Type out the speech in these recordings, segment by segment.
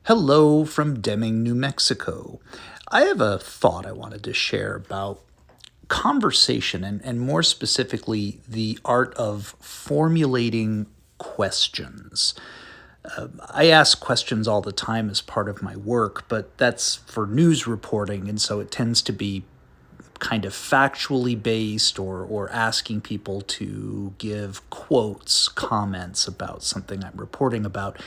Hello from Deming, New Mexico. I have a thought I wanted to share about conversation and more specifically, the art of formulating questions. I ask questions all the time as part of my work, but that's for news reporting, and so it tends to be kind of factually based or asking people to give quotes, comments about something I'm reporting about.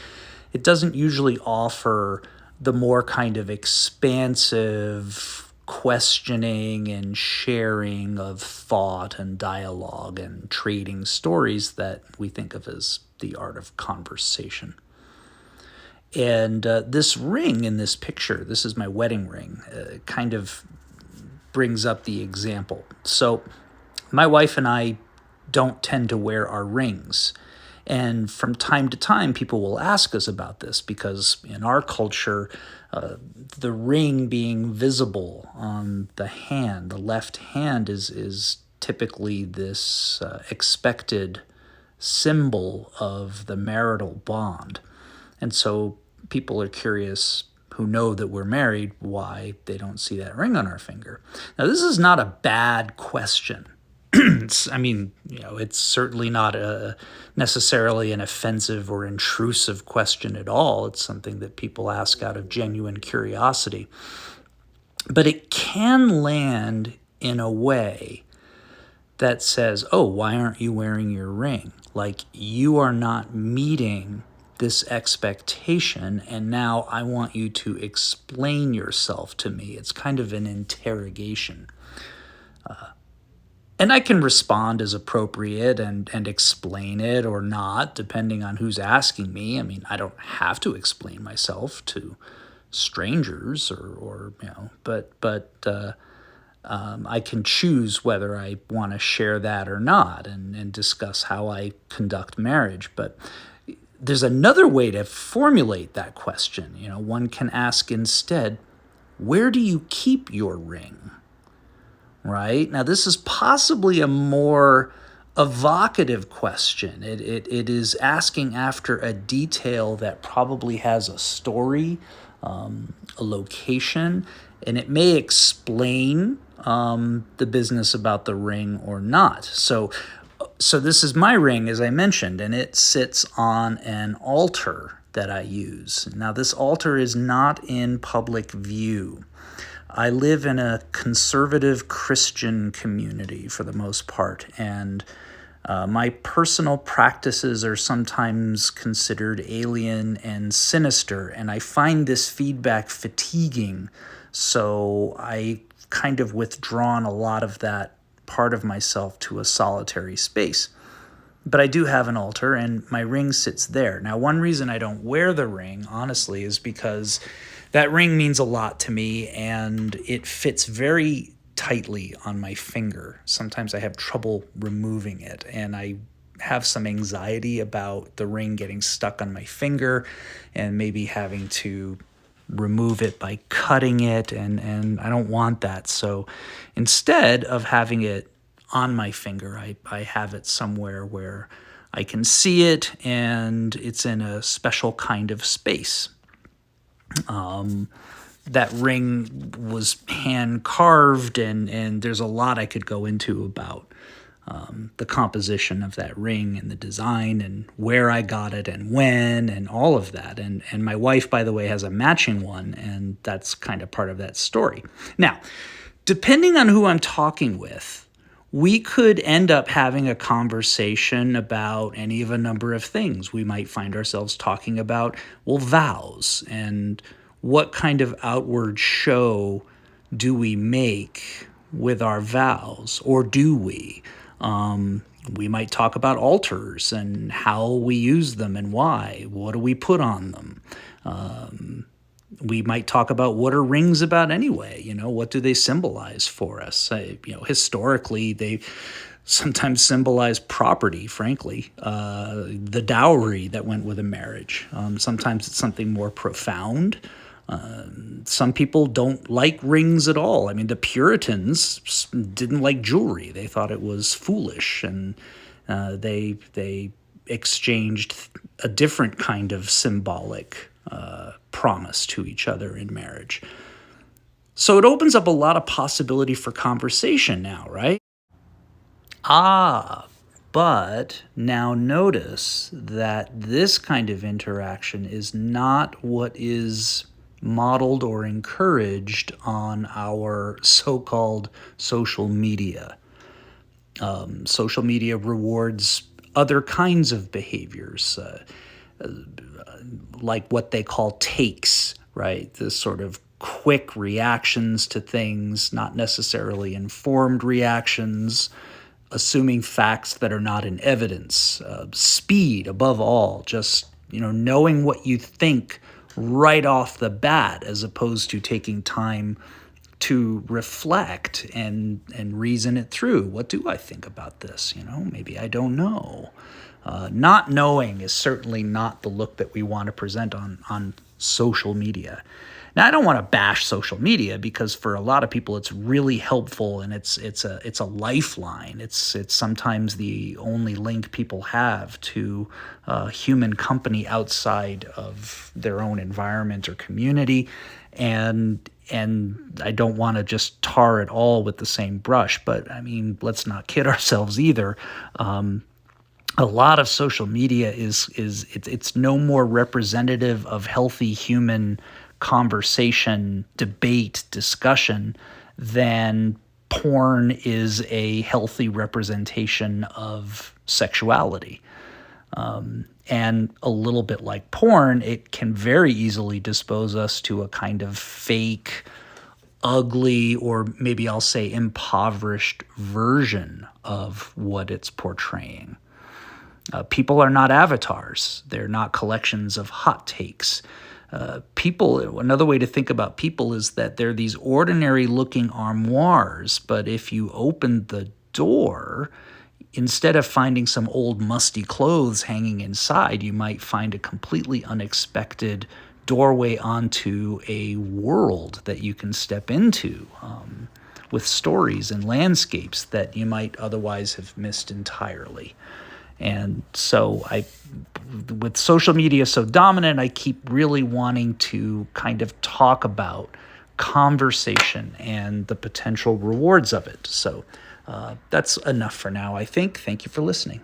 It doesn't usually offer the more kind of expansive questioning and sharing of thought and dialogue and trading stories that we think of as the art of conversation. And this ring in this picture, this is my wedding ring, kind of brings up the example. So, my wife and I don't tend to wear our rings. And from time to time, people will ask us about this because in our culture, the ring being visible on the hand, the left hand, is typically this expected symbol of the marital bond. And so people are curious who know that we're married why they don't see that ring on our finger. Now, this is not a bad question. It's certainly not necessarily an offensive or intrusive question at all. It's something that people ask out of genuine curiosity. But it can land in a way that says, oh, why aren't you wearing your ring? Like, you are not meeting this expectation, and now I want you to explain yourself to me. It's kind of an interrogation. And I can respond as appropriate and explain it or not, depending on who's asking me. I mean, I don't have to explain myself to strangers but I can choose whether I want to share that or not and discuss how I conduct marriage. But there's another way to formulate that question. One can ask instead, where do you keep your ring? Right? Now, this is possibly a more evocative question. It is asking after a detail that probably has a story, a location, and it may explain the business about the ring or not. So this is my ring, as I mentioned, and it sits on an altar that I use. Now, this altar is not in public view. I live in a conservative Christian community for the most part, and my personal practices are sometimes considered alien and sinister, and I find this feedback fatiguing, so I kind of withdrawn a lot of that part of myself to a solitary space. But I do have an altar, and my ring sits there. Now, one reason I don't wear the ring, honestly, is because that ring means a lot to me, and it fits very tightly on my finger. Sometimes I have trouble removing it, and I have some anxiety about the ring getting stuck on my finger and maybe having to remove it by cutting it, and I don't want that. So instead of having it on my finger, I have it somewhere where I can see it, and it's in a special kind of space. That ring was hand carved, and there's a lot I could go into about the composition of that ring and the design and where I got it and when and all of that. And my wife, by the way, has a matching one, and that's kind of part of that story. Now, depending on who I'm talking with, we could end up having a conversation about any of a number of things. We might find ourselves talking about, well, vows and what kind of outward show do we make with our vows, or do we? We might talk about altars and how we use them and why. What do we put on them? We might talk about what are rings about anyway. What do they symbolize for us? Historically, they sometimes symbolize property, frankly, the dowry that went with a marriage. Sometimes it's something more profound. Some people don't like rings at all. I mean, the Puritans didn't like jewelry. They thought it was foolish, and they exchanged a different kind of symbolic promise to each other in marriage. So it opens up a lot of possibility for conversation now, right? But now notice that this kind of interaction is not what is modeled or encouraged on our so-called social media. Social media rewards other kinds of behaviors, like what they call takes, right? This sort of quick reactions to things, not necessarily informed reactions, assuming facts that are not in evidence, speed above all, just knowing what you think right off the bat, as opposed to taking time to reflect and reason it through. What do I think about this? Maybe I don't know. Not knowing is certainly not the look that we want to present on social media. Now, I don't want to bash social media, because for a lot of people it's really helpful, and it's a lifeline. It's sometimes the only link people have to human company outside of their own environment or community, and I don't want to just tar it all with the same brush. But I mean, let's not kid ourselves either. A lot of social media it's no more representative of healthy human conversation, debate, discussion than porn is a healthy representation of sexuality. And a little bit like porn, it can very easily dispose us to a kind of fake, ugly, or maybe I'll say impoverished version of what it's portraying. People are not avatars. They're not collections of hot takes. Another way to think about people is that they're these ordinary looking armoires, but if you open the door, instead of finding some old musty clothes hanging inside, you might find a completely unexpected doorway onto a world that you can step into, with stories and landscapes that you might otherwise have missed entirely. And so with social media so dominant, I keep really wanting to kind of talk about conversation and the potential rewards of it. So that's enough for now, I think. Thank you for listening.